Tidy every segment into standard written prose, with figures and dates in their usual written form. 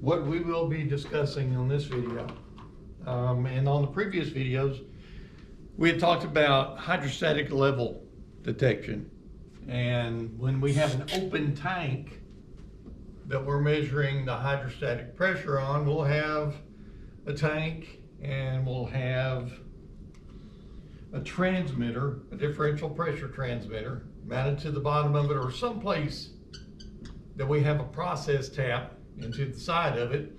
what we will be discussing on this video. And on the previous videos, we had talked about hydrostatic level detection. And when we have an open tank that we're measuring the hydrostatic pressure on, we'll have a tank and we'll have a transmitter, a differential pressure transmitter, mounted to the bottom of it or someplace that we have a process tap into the side of it,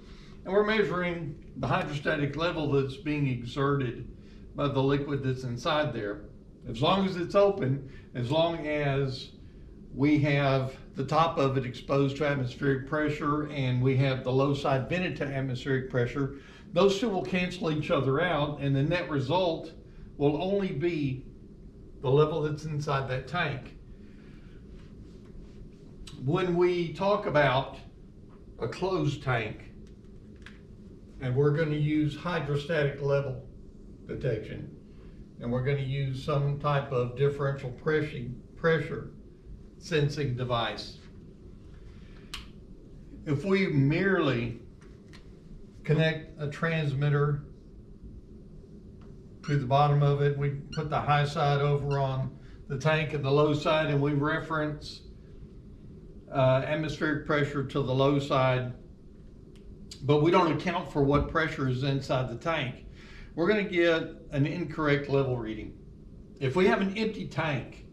and we're measuring the hydrostatic level that's being exerted by the liquid that's inside there. As long as it's open, as long as we have the top of it exposed to atmospheric pressure and we have the low side vented to atmospheric pressure, those two will cancel each other out, and the net result will only be the level that's inside that tank. When we talk about a closed tank, and we're going to use hydrostatic level detection, and we're going to use some type of differential pressure sensing device. If we merely connect a transmitter to the bottom of it, we put the high side over on the tank and the low side, and we reference atmospheric pressure to the low side, but we don't account for what pressure is inside the tank, we're going to get an incorrect level reading. If we have an empty tank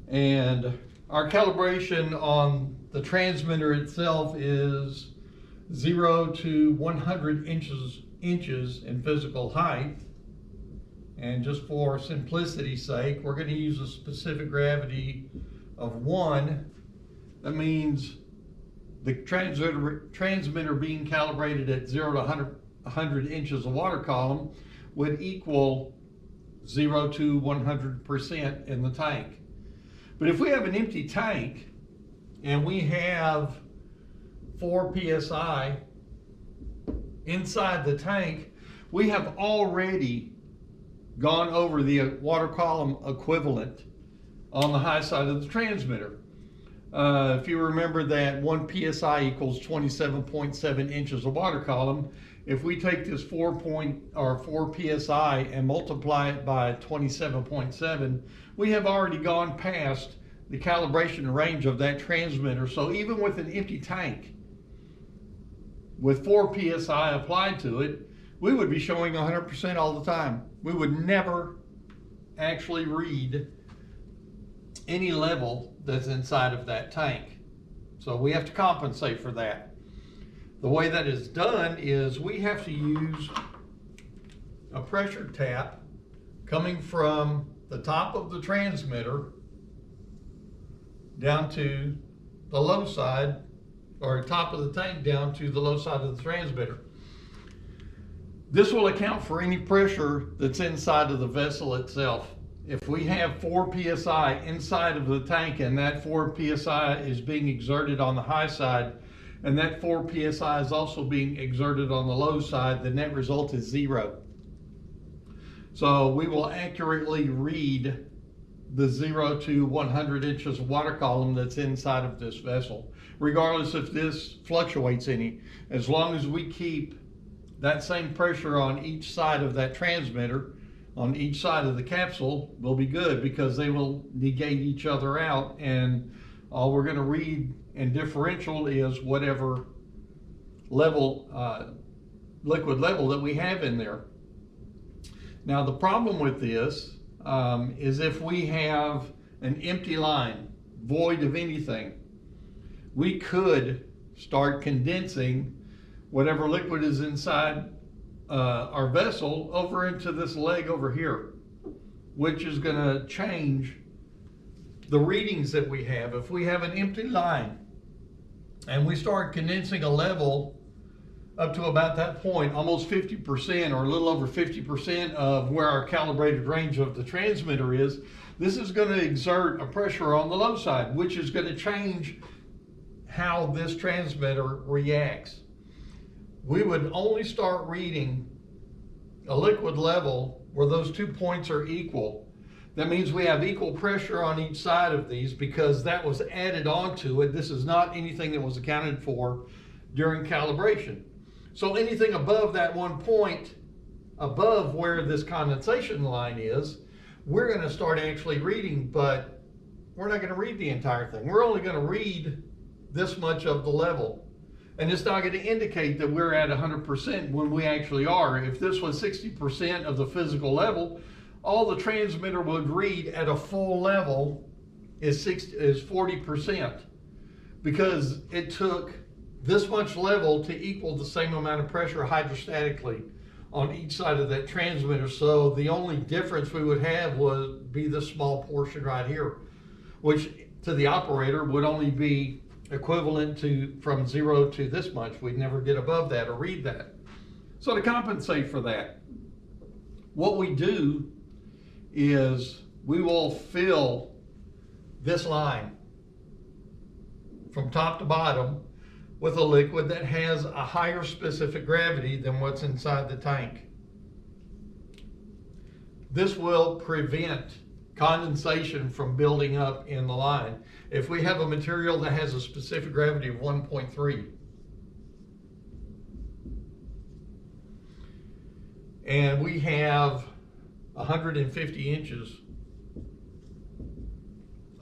and our calibration on the transmitter itself is 0 to 100 inches in physical height, and just for simplicity's sake, we're going to use a specific gravity of 1. That means the transmitter being calibrated at 0 to 100 inches of water column would equal 0 to 100% in the tank. But if we have an empty tank and we have 4 psi inside the tank, we have already gone over the water column equivalent on the high side of the transmitter. If you remember that 1 psi equals 27.7 inches of water column, if we take this 4 psi and multiply it by 27.7, we have already gone past the calibration range of that transmitter. So even with an empty tank, with 4 psi applied to it, we would be showing 100% all the time. We would never actually read any level that's inside of that tank. So we have to compensate for that. The way that is done is we have to use a pressure tap coming from the top of the transmitter down to the low side, or top of the tank down to the low side of the transmitter. This will account for any pressure that's inside of the vessel itself. If we have 4 psi inside of the tank and that 4 psi is being exerted on the high side, and that 4 psi is also being exerted on the low side, the net result is 0. So we will accurately read the 0 to 100 inches of water column that's inside of this vessel, regardless if this fluctuates any. As long as we keep that same pressure on each side of that transmitter, on each side of the capsule, will be good, because they will negate each other out, and all we're going to read in differential is whatever level, liquid level that we have in there. Now the problem with this is if we have an empty line, void of anything, we could start condensing whatever liquid is inside our vessel over into this leg over here, which is going to change the readings that we have. If we have an empty line and we start condensing a level up to about that point, almost 50% or a little over 50% of where our calibrated range of the transmitter is, this is going to exert a pressure on the low side, which is going to change how this transmitter reacts. We would only start reading a liquid level where those 2 points are equal. That means we have equal pressure on each side of these, because that was added onto it. This is not anything that was accounted for during calibration. So anything above that 1 point, above where this condensation line is, we're going to start actually reading, but we're not going to read the entire thing. We're only going to read this much of the level. And it's not going to indicate that we're at 100% when we actually are. If this was 60% of the physical level, all the transmitter would read at a full level is 40%, because it took this much level to equal the same amount of pressure hydrostatically on each side of that transmitter. So the only difference we would have would be this small portion right here, which to the operator would only be equivalent to from 0 to this much. We'd never get above that or read that. So to compensate for that, what we do is we will fill this line from top to bottom with a liquid that has a higher specific gravity than what's inside the tank. This will prevent condensation from building up in the line. If we have a material that has a specific gravity of 1.3, and we have 150 inches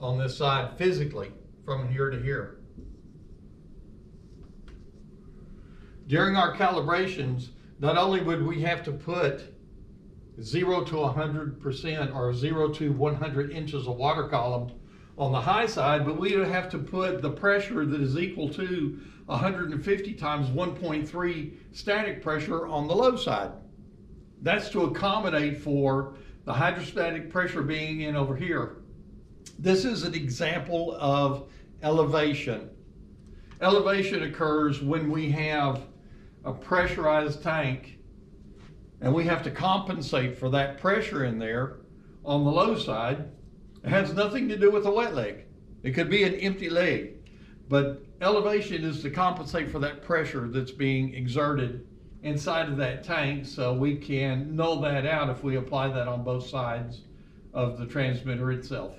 on this side physically from here to here, during our calibrations, not only would we have to put 0 to 100% or 0 to 100 inches of water column on the high side, but we would have to put the pressure that is equal to 150 times 1.3 static pressure on the low side. That's to accommodate for the hydrostatic pressure being in over here. This is an example of elevation. Elevation occurs when we have a pressurized tank and we have to compensate for that pressure in there on the low side. It has nothing to do with a wet leg. It could be an empty leg, but elevation is to compensate for that pressure that's being exerted inside of that tank, so we can null that out if we apply that on both sides of the transmitter itself.